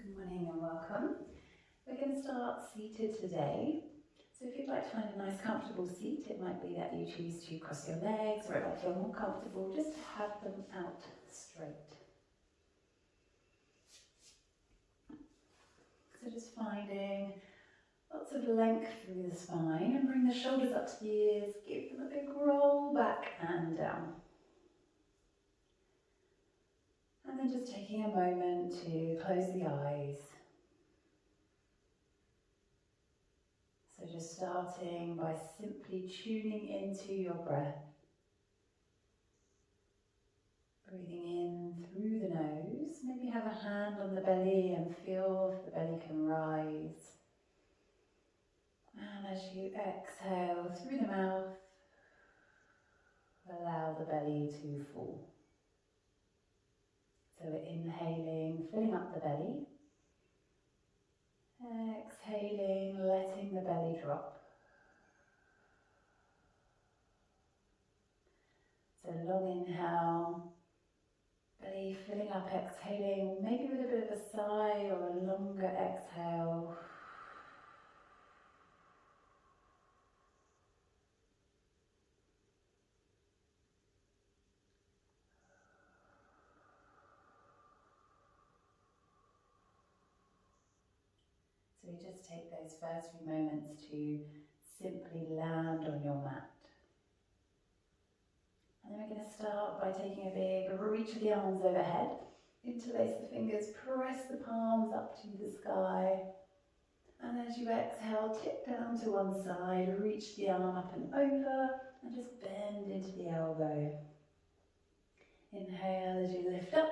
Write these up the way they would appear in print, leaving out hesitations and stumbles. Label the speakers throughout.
Speaker 1: Good morning and welcome. We're going to start seated today. So if you'd like to find a nice comfortable seat, it might be that you choose to cross your legs, or it might feel more comfortable just to have them out straight. So just finding lots of length through the spine and bring the shoulders up to the ears, give them a big roll back and down. And then just taking a moment to close the eyes. So just starting by simply tuning into your breath. Breathing in through the nose. Maybe have a hand on the belly and feel if the belly can rise. And as you exhale through the mouth, allow the belly to fall. So we're inhaling, filling up the belly. Exhaling, letting the belly drop. So long inhale, belly filling up, exhaling, maybe with a bit of a sigh or a longer exhale. So we just take those first few moments to simply land on your mat. And then we're going to start by taking a big reach of the arms overhead. Interlace the fingers, press the palms up to the sky. And as you exhale, tip down to one side, reach the arm up and over, and just bend into the elbow. Inhale as you lift up.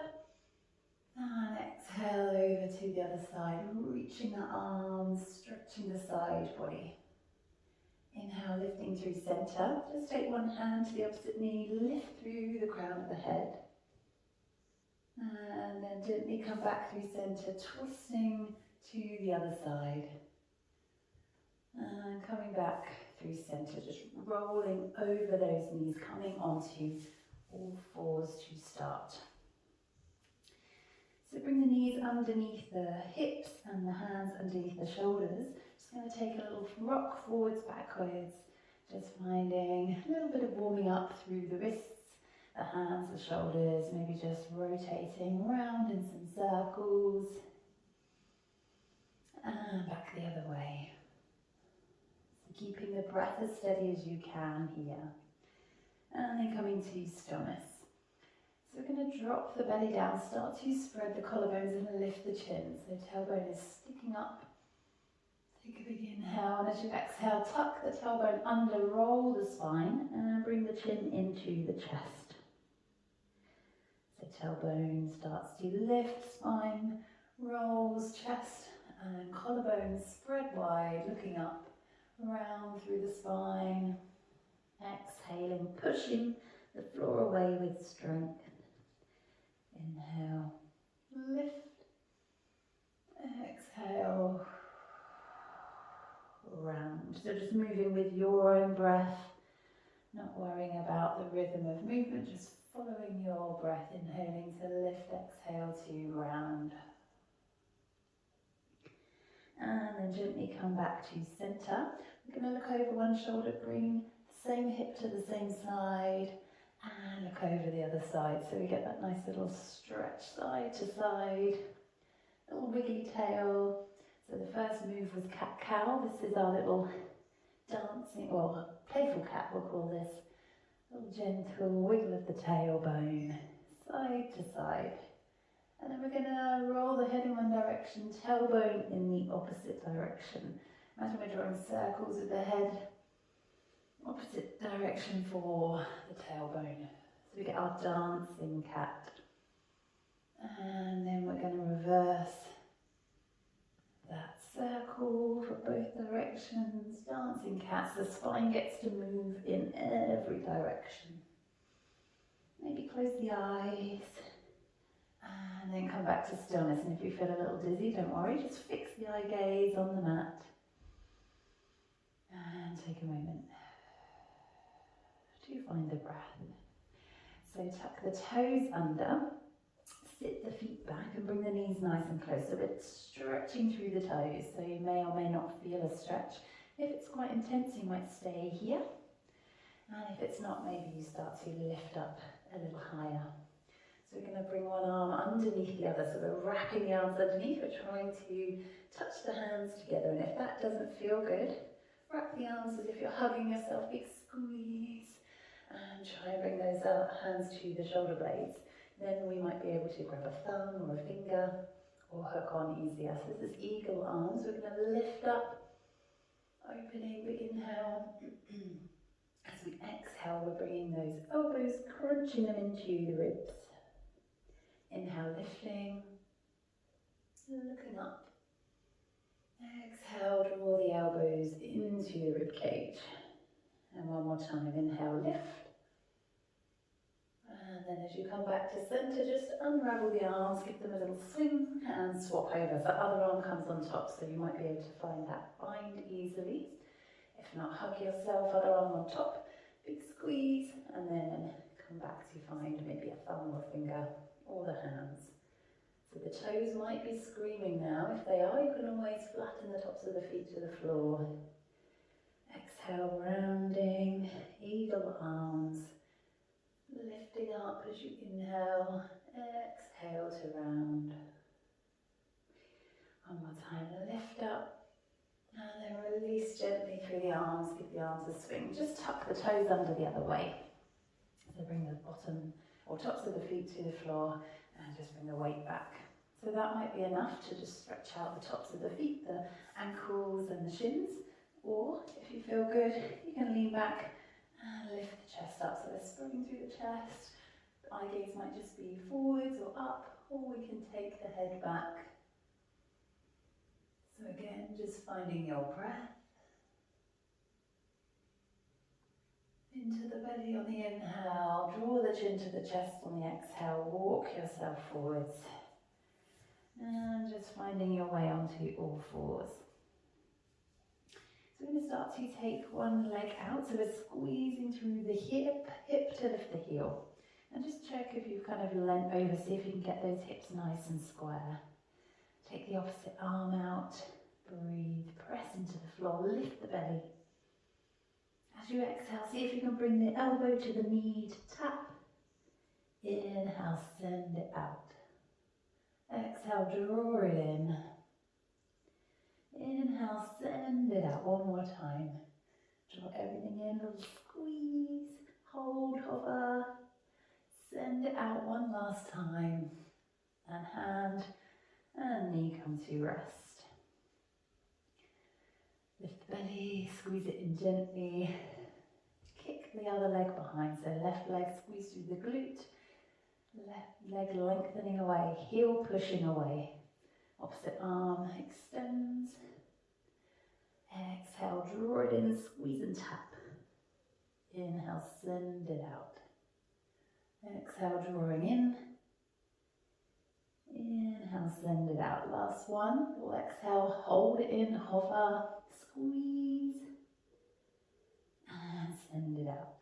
Speaker 1: And exhale over to the other side, reaching the arms, stretching the side body. Inhale, lifting through center. Just take one hand to the opposite knee, lift through the crown of the head. And then gently come back through center, twisting to the other side. And coming back through center, just rolling over those knees, coming onto all fours to start. So bring the knees underneath the hips and the hands underneath the shoulders. Just going to take a little rock forwards, backwards, just finding a little bit of warming up through the wrists, the hands, the shoulders, maybe just rotating around in some circles. And back the other way. So keeping the breath as steady as you can here. And then coming to stillness. So we're going to drop the belly down, start to spread the collarbones and lift the chin. So tailbone is sticking up. Take a big inhale, and as you exhale, tuck the tailbone under, roll the spine, and bring the chin into the chest. So tailbone starts to lift, spine rolls, chest and collarbone spread wide, looking up, around through the spine. Exhaling, pushing the floor away with strength. Inhale, lift, exhale, round. So just moving with your own breath, not worrying about the rhythm of movement, just following your breath, inhaling to lift, exhale to round. And then gently come back to center. We're going to look over one shoulder, bring the same hip to the same side, and look over the other side. So we get that nice little stretch side to side, little wiggly tail. So the first move was cat-cow. This is our little dancing, or playful cat we'll call this. Little gentle wiggle of the tailbone, side to side. And then we're going to roll the head in one direction, tailbone in the opposite direction. Imagine we're drawing circles with the head, opposite direction for the tailbone. So we get our dancing cat. And then we're going to reverse that circle for both directions, dancing cats. The spine gets to move in every direction. Maybe close the eyes. And then come back to stillness. And if you feel a little dizzy, don't worry, just fix the eye gaze on the mat. And take a moment to find the breath. So tuck the toes under, sit the feet back and bring the knees nice and close. So we're stretching through the toes, so you may or may not feel a stretch. If it's quite intense, you might stay here. And if it's not, maybe you start to lift up a little higher. So we're going to bring one arm underneath the other. So we're wrapping the arms underneath. We're trying to touch the hands together. And if that doesn't feel good, wrap the arms as if you're hugging yourself. Big squeeze. And try and bring those hands to the shoulder blades. Then we might be able to grab a thumb or a finger or hook on easier. So this is eagle arms. We're going to lift up, opening, big inhale. As we exhale, we're bringing those elbows, crunching them into the ribs. Inhale, lifting, looking up. Exhale, draw the elbows into the rib cage. And one more time, inhale, lift. And then as you come back to centre, just unravel the arms, give them a little swing and swap over. So other arm comes on top, so you might be able to find that bind easily. If not, hug yourself, other arm on top, big squeeze, and then come back to find maybe a thumb or a finger or the hands. So the toes might be screaming now. If they are, you can always flatten the tops of the feet to the floor. Exhale, rounding, eagle arms. Lifting up as you inhale, exhale to round. One more time, lift up, and then release gently through the arms, give the arms a swing. Just tuck the toes under the other way. So bring the bottom or tops of the feet to the floor and just bring the weight back. So that might be enough to just stretch out the tops of the feet, the ankles and the shins. Or if you feel good, you can lean back and lift the chest up, so we're spring through the chest. The eye gaze might just be forwards or up, or we can take the head back. So again, just finding your breath. Into the belly on the inhale, draw the chin to the chest on the exhale, walk yourself forwards. And just finding your way onto all fours. So we're going to start to take one leg out, so we're squeezing through the hip to lift the heel. And just check if you've kind of leant over, see if you can get those hips nice and square. Take the opposite arm out, breathe, press into the floor, lift the belly. As you exhale, see if you can bring the elbow to the knee to tap. Inhale, send it out. Exhale, draw it in. Inhale, send it out. One more time. Draw everything in, little squeeze, hold, hover. Send it out one last time. And hand and knee come to rest. Lift the belly, squeeze it in gently. Kick the other leg behind, so left leg squeeze through the glute. Left leg lengthening away, heel pushing away. Opposite arm extends. Exhale, draw it in, squeeze and tap. Inhale, send it out. Exhale, drawing in. Inhale, send it out. Last one. We'll exhale, hold it in, hover, squeeze, and send it out.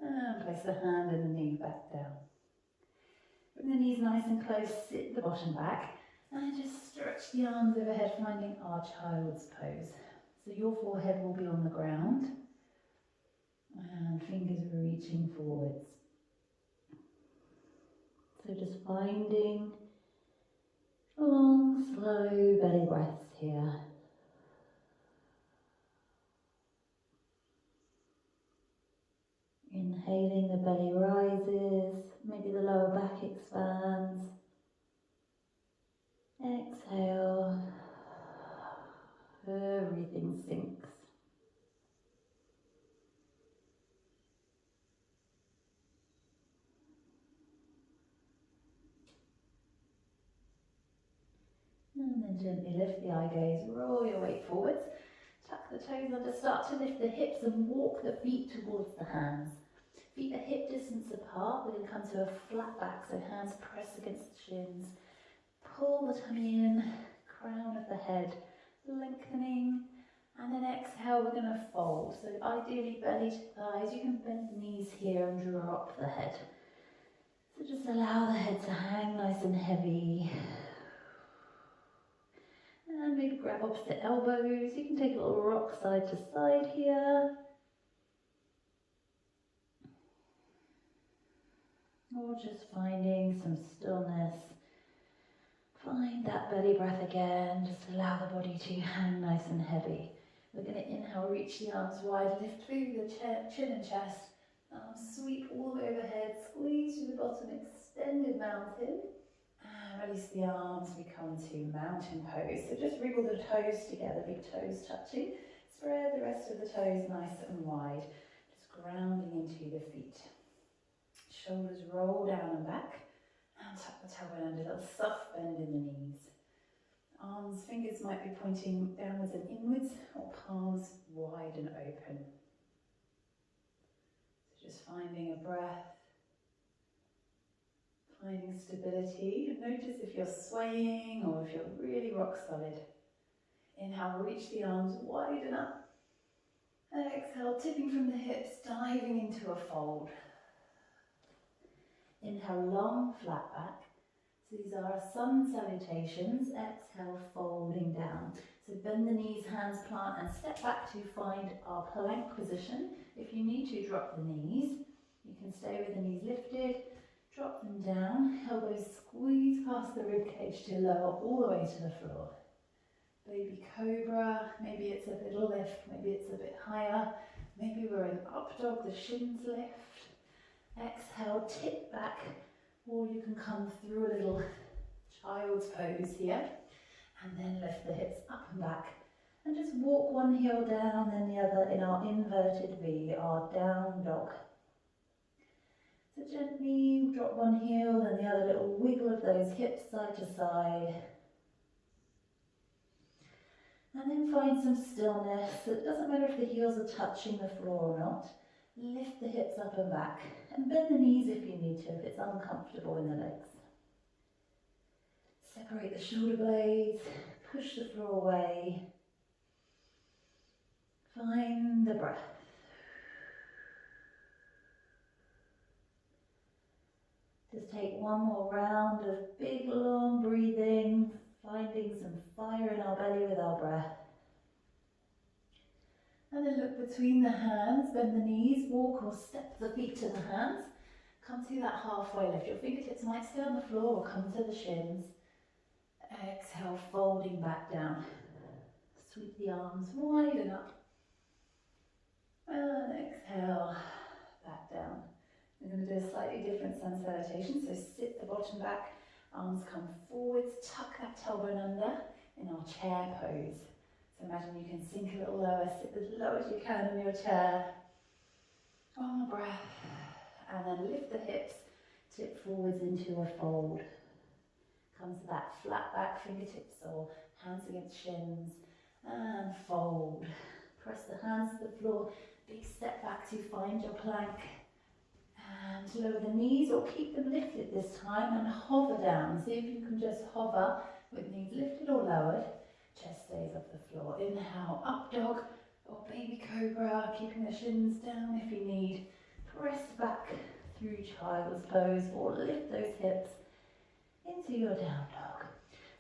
Speaker 1: And place the hand and the knee back down. Bring the knees nice and close, sit the bottom back, and just stretch the arms overhead, finding our child's pose. So your forehead will be on the ground, and fingers are reaching forwards. So just finding long, slow belly breaths here. Inhaling, the belly rises, maybe the lower back expands. Exhale, everything sinks. And then gently lift the eye gaze, roll your weight forwards, tuck the toes under, start to lift the hips and walk the feet towards the hands. Feet are hip distance apart, we're going to come to a flat back, so hands press against the shins. Pull the tummy in, crown of the head lengthening, and then exhale, we're going to fold. So ideally belly to thighs, you can bend the knees here and drop the head. So just allow the head to hang nice and heavy. And maybe grab opposite elbows. You can take a little rock side to side here. Or just finding some stillness. Find that belly breath again. Just allow the body to hang nice and heavy. We're going to inhale, reach the arms wide, lift through the chin and chest. Arms sweep all the way overhead, squeeze through the bottom, extended mountain. And release the arms, we come to mountain pose. So just wriggle the toes together, big toes touching. Spread the rest of the toes nice and wide. Just grounding into the feet. Shoulders roll down and back. And tuck the tailbone under, a little soft bend in the knees. Arms, fingers might be pointing downwards and inwards, or palms wide and open. So just finding a breath. Finding stability. Notice if you're swaying or if you're really rock solid. Inhale, reach the arms, widen up. Exhale, tipping from the hips, diving into a fold. Inhale, long, flat back. So these are our sun salutations. Exhale, folding down. So bend the knees, hands plant, and step back to find our plank position. If you need to, drop the knees. You can stay with the knees lifted. Drop them down, elbows squeeze past the rib cage to lower all the way to the floor. Baby cobra, maybe it's a little lift, maybe it's a bit higher. Maybe we're in up dog, the shins lift. Exhale, tip back, or you can come through a little child's pose here. And then lift the hips up and back. And just walk one heel down, then the other in our inverted V, our down dog. So gently drop one heel and the other, little wiggle of those hips side to side. And then find some stillness. So it doesn't matter if the heels are touching the floor or not. Lift the hips up and back. And bend the knees if you need to, if it's uncomfortable in the legs. Separate the shoulder blades. Push the floor away. Find the breath. Just take one more round of big, long breathing, finding some fire in our belly with our breath. And then look between the hands, bend the knees, walk or step the feet to the hands. Come to that halfway lift. Your fingertips might stay on the floor or come to the shins. Exhale, folding back down. Sweep the arms widen up. And exhale, back down. We're going to do a slightly different sun salutation, so sit the bottom back, arms come forwards, tuck that tailbone under in our chair pose. So imagine you can sink a little lower, sit as low as you can in your chair. One more breath, and then lift the hips, tip forwards into a fold. Come to that flat back, fingertips or hands against shins, and fold. Press the hands to the floor, big step back to find your plank. And lower the knees or keep them lifted this time and hover down. See if you can just hover with knees lifted or lowered. Chest stays off the floor. Inhale, up dog or baby cobra, keeping the shins down if you need. Press back through child's pose or lift those hips into your down dog.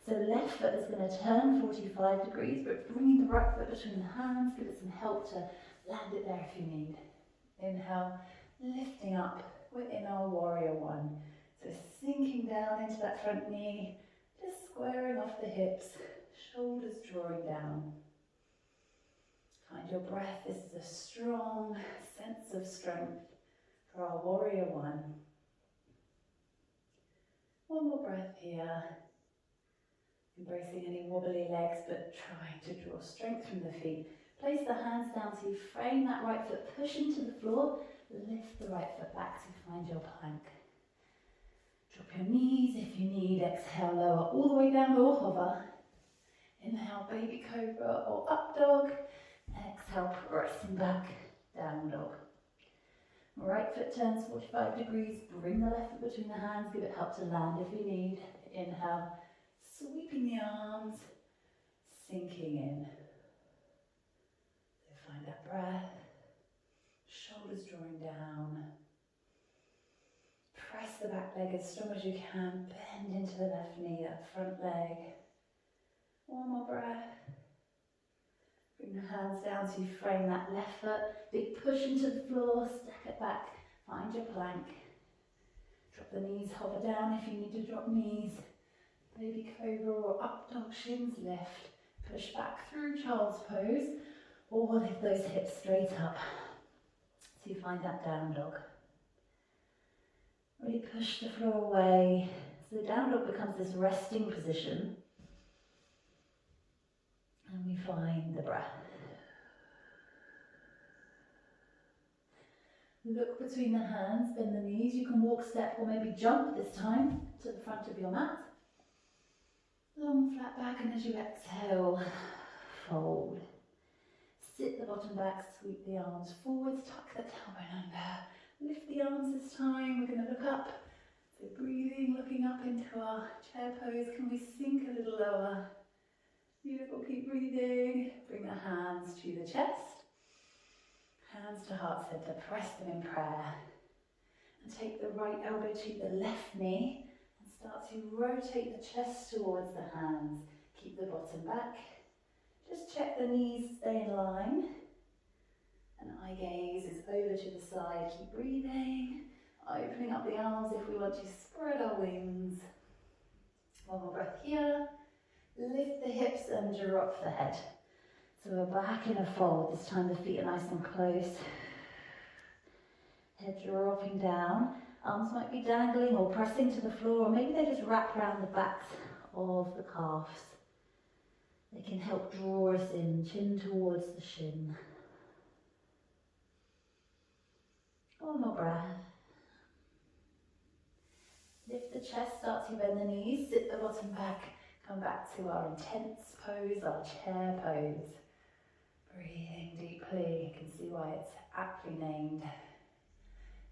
Speaker 1: So left foot is going to turn 45 degrees, but bringing the right foot between the hands, give it some help to land it there if you need. Inhale. Lifting up, we're in our warrior one. So sinking down into that front knee, just squaring off the hips, shoulders drawing down. Find your breath. This is a strong sense of strength for our warrior one. One more breath here. Embracing any wobbly legs, but trying to draw strength from the feet. Place the hands down to frame that right foot, push into the floor. Lift the right foot back to find your plank. Drop your knees if you need. Exhale, lower all the way down or hover. Inhale, baby cobra or up dog. Exhale, pressing back, down dog. Right foot turns 45 degrees. Bring the left foot between the hands. Give it help to land if you need. Inhale, sweeping the arms, sinking in. So find that breath. Shoulders drawing down. press the back leg as strong as you can, bend into the left knee, that front leg. One more breath. Bring the hands down so you frame that left foot. Big push into the floor, step it back, find your plank. Drop the knees, hover down if you need to drop knees. Baby cobra or up dog, shins lift. Push back through child's pose or lift those hips straight up. So you find that down dog. Really push the floor away. So the down dog becomes this resting position. And we find the breath. Look between the hands, bend the knees. You can walk, step, or maybe jump this time to the front of your mat. Long flat back, and as you exhale, fold. Sit the bottom back, sweep the arms forwards, tuck the tailbone under. Lift the arms this time. We're going to look up. So breathing, looking up into our chair pose. Can we sink a little lower? Beautiful, keep breathing. Bring the hands to the chest. Hands to heart center, press them in prayer. And take the right elbow to the left knee and start to rotate the chest towards the hands. Keep the bottom back. Just check the knees stay in line. And eye gaze is over to the side. Keep breathing. Opening up the arms if we want to spread our wings. One more breath here. Lift the hips and drop the head. So we're back in a fold. This time the feet are nice and close. Head dropping down. Arms might be dangling or pressing to the floor, or maybe they just wrap around the backs of the calves. They can help draw us in, chin towards the shin. One more breath. Lift the chest, start to bend the knees, sit the bottom back, come back to our intense pose, our chair pose. Breathing deeply, you can see why it's aptly named.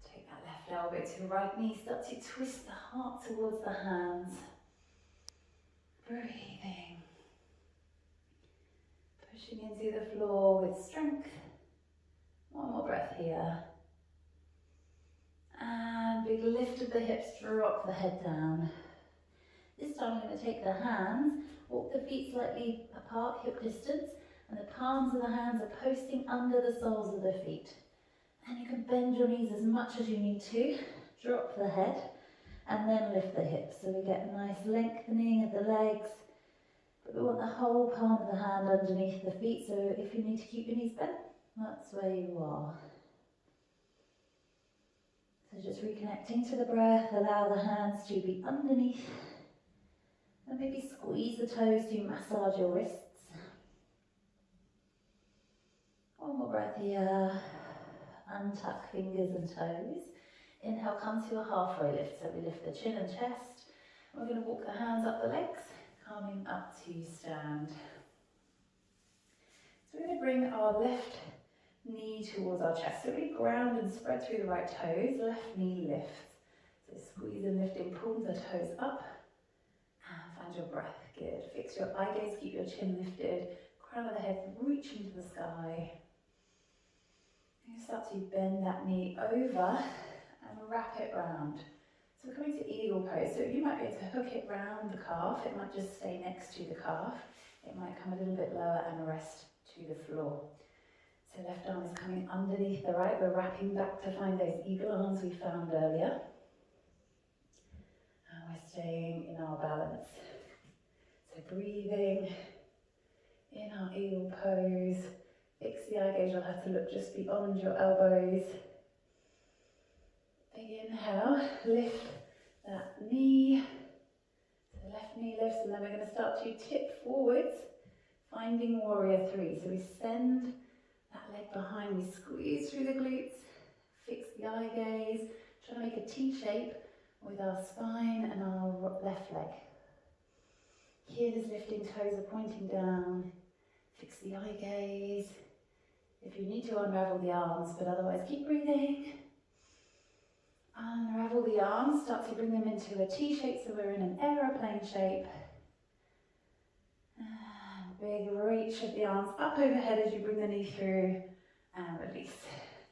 Speaker 1: Take that left elbow to the right knee, start to twist the heart towards the hands. Breathing. Pushing into the floor with strength. One more breath here. And big lift of the hips, drop the head down. This time I'm going to take the hands, walk the feet slightly apart, hip distance, and the palms of the hands are posting under the soles of the feet. And you can bend your knees as much as you need to, drop the head, and then lift the hips. So we get a nice lengthening of the legs, but we want the whole palm of the hand underneath the feet, so if you need to keep your knees bent, that's where you are. So just reconnecting to the breath, allow the hands to be underneath, and maybe squeeze the toes to massage your wrists. One more breath here. Untuck fingers and toes. Inhale, come to a halfway lift. So we lift the chin and chest. We're going to walk the hands up the legs, coming up to stand. So we're going to bring our left knee towards our chest. So really ground and spread through the right toes. Left knee lifts. So squeeze and lifting, pull the toes up. And find your breath. Good. Fix your eye gaze, keep your chin lifted. Crown of the head reaching to the sky. You start to bend that knee over and wrap it round. So we're coming to eagle pose. So you might be able to hook it round the calf. It might just stay next to the calf. It might come a little bit lower and rest to the floor. So left arm is coming underneath the right. We're wrapping back to find those eagle arms we found earlier. And we're staying in our balance. So breathing in our eagle pose. Fix the eye gaze, you'll have to look just beyond your elbows. Big inhale, lift that knee. So the left knee lifts, and then we're going to start to tip forwards, finding warrior three. So we send that leg behind, we squeeze through the glutes, fix the eye gaze, try to make a T shape with our spine and our left leg. Here's lifting, toes are pointing down, fix the eye gaze. If you need to, unravel the arms, but otherwise keep breathing. Unravel the arms, start to bring them into a T shape, so we're in an aeroplane shape. And big reach of the arms up overhead as you bring the knee through and release.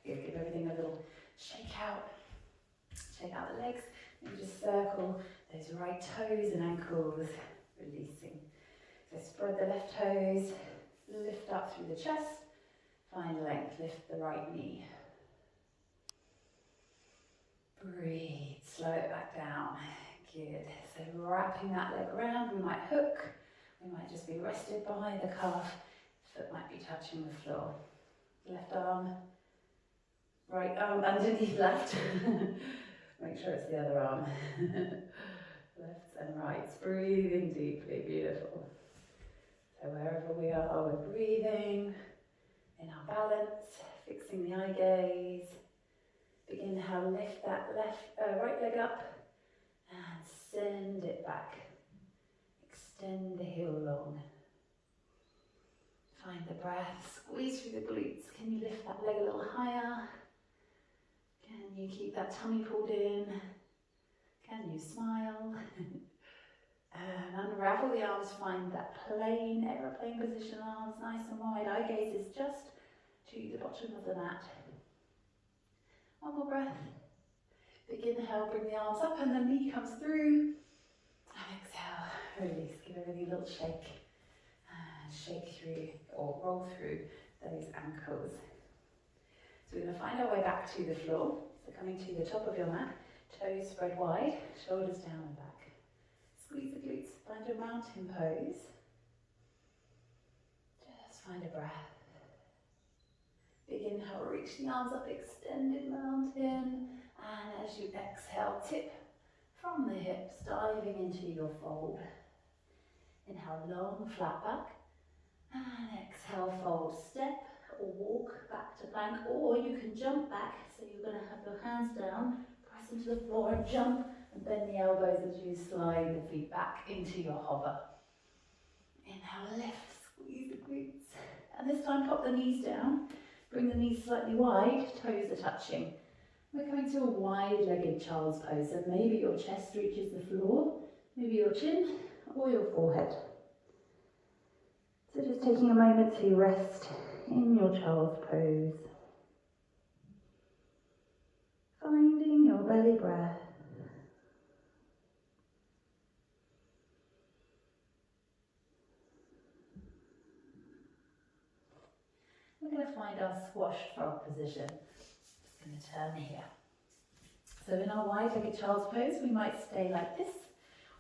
Speaker 1: Give everything a little shake out. Check out the legs. Maybe just circle those right toes and ankles, releasing. So spread the left toes, lift up through the chest, find length, lift the right knee. Breathe, slow it back down. Good. So wrapping that leg around, we might hook, we might just be rested by the calf, foot might be touching the floor. Left arm, right arm underneath left. Make sure it's the other arm. Left and right, breathing deeply, beautiful. So wherever we are, we're breathing in our balance, fixing the eye gaze. Inhale, lift that right leg up and send it back. Extend the heel long. Find the breath, squeeze through the glutes. Can you lift that leg a little higher? Can you keep that tummy pulled in? Can you smile? And unravel the arms, find that plain aeroplane position, arms nice and wide. Eye gaze is just to the bottom of the mat. One more breath. Big inhale, bring the arms up and the knee comes through. And exhale, release, give everything a little shake. And shake through or roll through those ankles. So we're going to find our way back to the floor. So coming to the top of your mat, toes spread wide, shoulders down and back. Squeeze the glutes, find a mountain pose. Just find a breath. Big inhale, reach the arms up, extended mountain. And as you exhale, tip from the hips, diving into your fold. Inhale, long, flat back. And exhale, fold, step or walk back to plank. Or you can jump back, so you're going to have your hands down, press into the floor and jump. And bend the elbows as you slide the feet back into your hover. Inhale, lift, squeeze the glutes. And this time pop the knees down. Bring the knees slightly wide, toes are touching. We're coming to a wide-legged child's pose. So maybe your chest reaches the floor, maybe your chin or your forehead. So just taking a moment to rest in your child's pose. Finding your belly breath. We're going to find our squash frog position. Just going to turn here. So in our wide-legged child's pose, we might stay like this.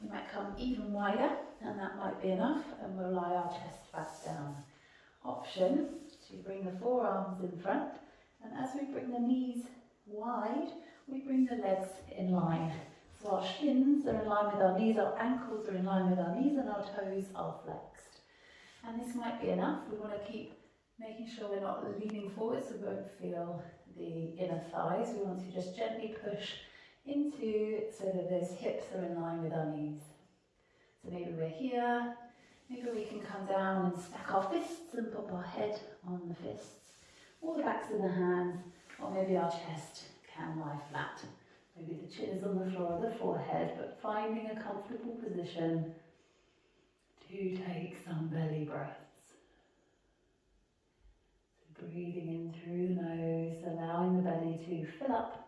Speaker 1: We might come even wider, and that might be enough, and we'll lie our chest back down. Option to bring the forearms in front, and as we bring the knees wide, we bring the legs in line. So our shins are in line with our knees, our ankles are in line with our knees, and our toes are flexed. And this might be enough. We want to keep making sure we're not leaning forward so we won't feel the inner thighs. We want to just gently push into so that those hips are in line with our knees. So maybe we're here, maybe we can come down and stack our fists and pop our head on the fists, or the backs of the hands, or maybe our chest can lie flat. Maybe the chin is on the floor or the forehead, but finding a comfortable position to take some belly breaths. Breathing in through the nose, allowing the belly to fill up.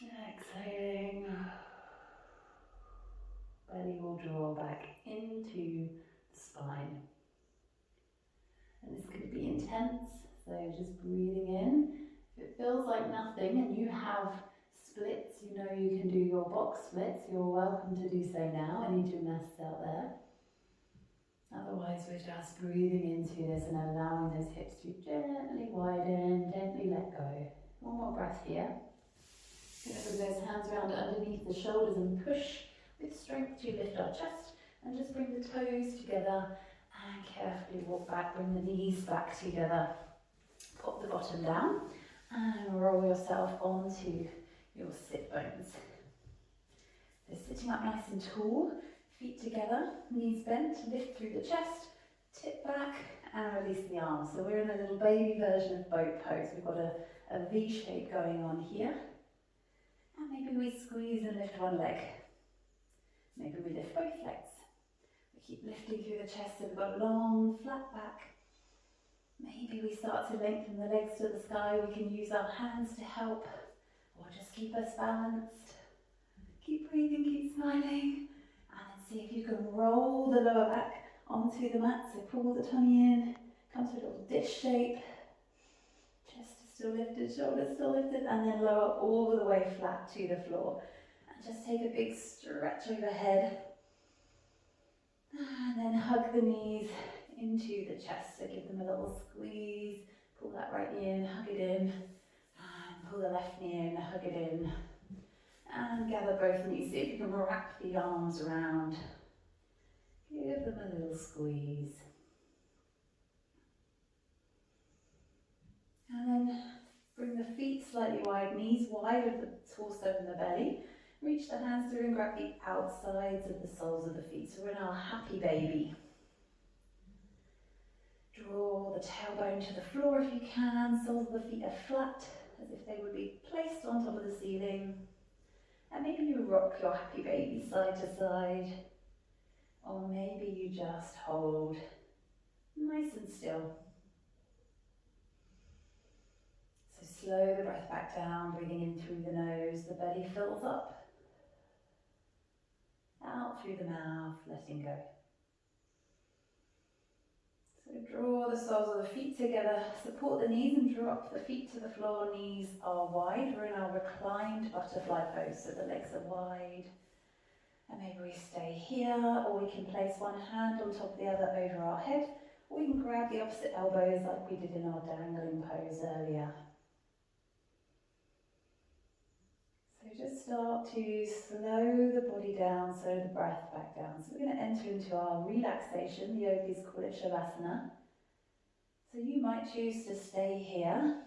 Speaker 1: Exhaling. Belly will draw back into the spine. And this could be intense, so just breathing in. If it feels like nothing and you have splits, you know you can do your box splits, you're welcome to do so now. Any gymnasts out there? Otherwise, we're just breathing into this and allowing those hips to gently widen, gently let go. One more breath here. Going to bring those hands around underneath the shoulders and push with strength to lift our chest. And just bring the toes together and carefully walk back, bring the knees back together. Pop the bottom down and roll yourself onto your sit bones. So sitting up nice and tall. Feet together, knees bent, lift through the chest, tip back and release the arms. So we're in a little baby version of boat pose. We've got a V shape going on here. And maybe we squeeze and lift one leg. Maybe we lift both legs. We keep lifting through the chest so we've got a long, flat back. Maybe we start to lengthen the legs to the sky. We can use our hands to help, or just keep us balanced. Keep breathing, keep smiling. And then see if you can roll the lower back onto the mat. So pull the tummy in, come to a little dish shape. Chest is still lifted, shoulders still lifted, and then lower all the way flat to the floor. And just take a big stretch overhead. And then hug the knees into the chest. So give them a little squeeze. Pull that right knee in, hug it in. And pull the left knee in, hug it in. And gather both knees. See if you can wrap the arms around. Give them a little squeeze. And then bring the feet slightly wide, knees wide of the torso and the belly. Reach the hands through and grab the outsides of the soles of the feet. So we're in our happy baby. Draw the tailbone to the floor if you can. Soles of the feet are flat, as if they would be placed on top of the ceiling. And maybe you rock your happy baby side to side. Or maybe you just hold nice and still. So slow the breath back down, breathing in through the nose. The belly fills up. Out through the mouth, letting go. So draw the soles of the feet together, support the knees and drop the feet to the floor. Knees are wide. We're in our reclined butterfly pose, so the legs are wide. And maybe we stay here, or we can place one hand on top of the other over our head, or we can grab the opposite elbows like we did in our dangling pose earlier. So just start to slow the body down, slow the breath back down. So we're going to enter into our relaxation. The yogis call it Shavasana. So you might choose to stay here,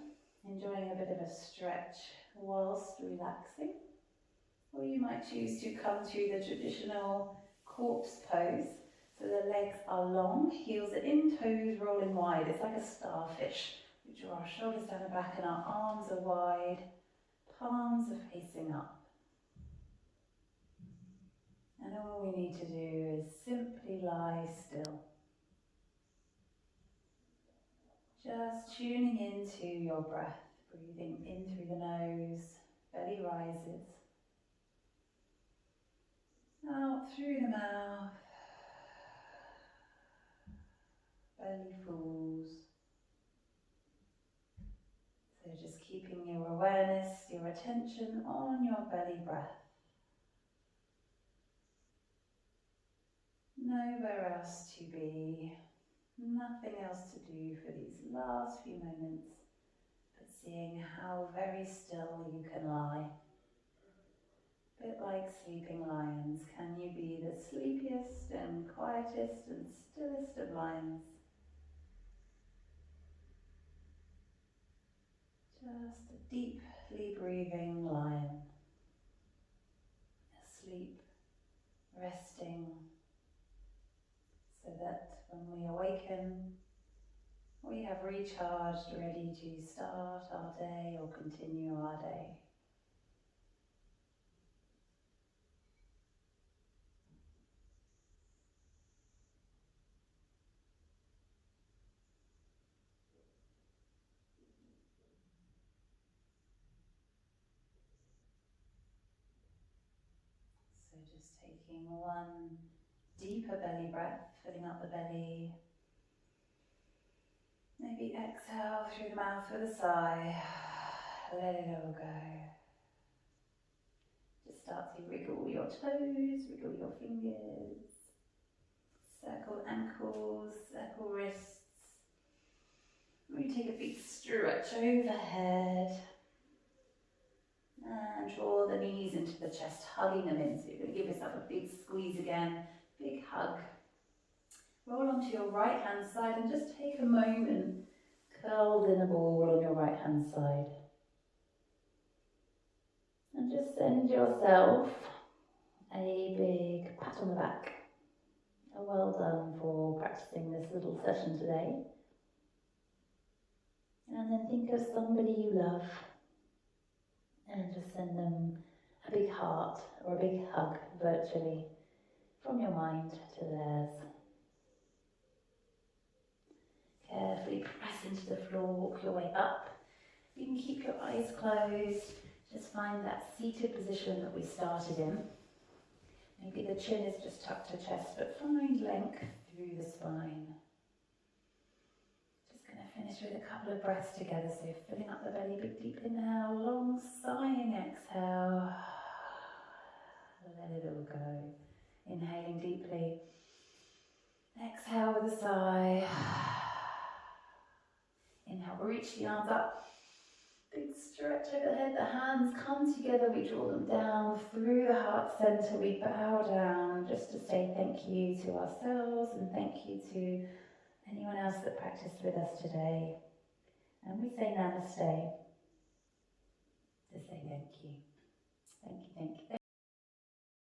Speaker 1: enjoying a bit of a stretch whilst relaxing. Or you might choose to come to the traditional corpse pose. So the legs are long, heels are in, toes rolling wide. It's like a starfish. We draw our shoulders down the back and our arms are wide. Palms are facing up. And all we need to do is simply lie still. Just tuning into your breath, breathing in through the nose, belly rises. Out through the mouth, belly falls. So just keeping your awareness, your attention on your belly breath. Nowhere else to be, nothing else to do for these last few moments, but seeing how very still you can lie. A bit like sleeping lions, can you be the sleepiest and quietest and stillest of lions? Just a deeply breathing lion, asleep, resting, so that when we awaken, we have recharged, ready to start our day or continue our day. So just taking one deeper belly breath, filling up the belly. Maybe exhale through the mouth with a sigh. Let it all go. Just start to wriggle your toes, wriggle your fingers. Circle ankles, circle wrists. We take a big stretch overhead. And draw the knees into the chest, hugging them in. So you're going to give yourself a big squeeze again, big hug. Roll onto your right hand side and just take a moment, curled in a ball on your right hand side. And just send yourself a big pat on the back. A well done for practicing this little session today. And then think of somebody you love and just send them a big heart or a big hug virtually from your mind to theirs. Carefully press into the floor, walk your way up. You can keep your eyes closed, Just find that seated position that we started in. Maybe the chin is just tucked to chest, but find length through the spine. Just going to finish with a couple of breaths together. So filling up the belly, big deep inhale, long sighing exhale. Let it all go. Inhaling deeply. Exhale with a sigh. Inhale, reach the arms up. Big stretch overhead, the hands come together, we draw them down through the heart center, we bow down just to say thank you to ourselves and thank you to anyone else that practiced with us today. And we say namaste to say thank you. Thank you, thank you.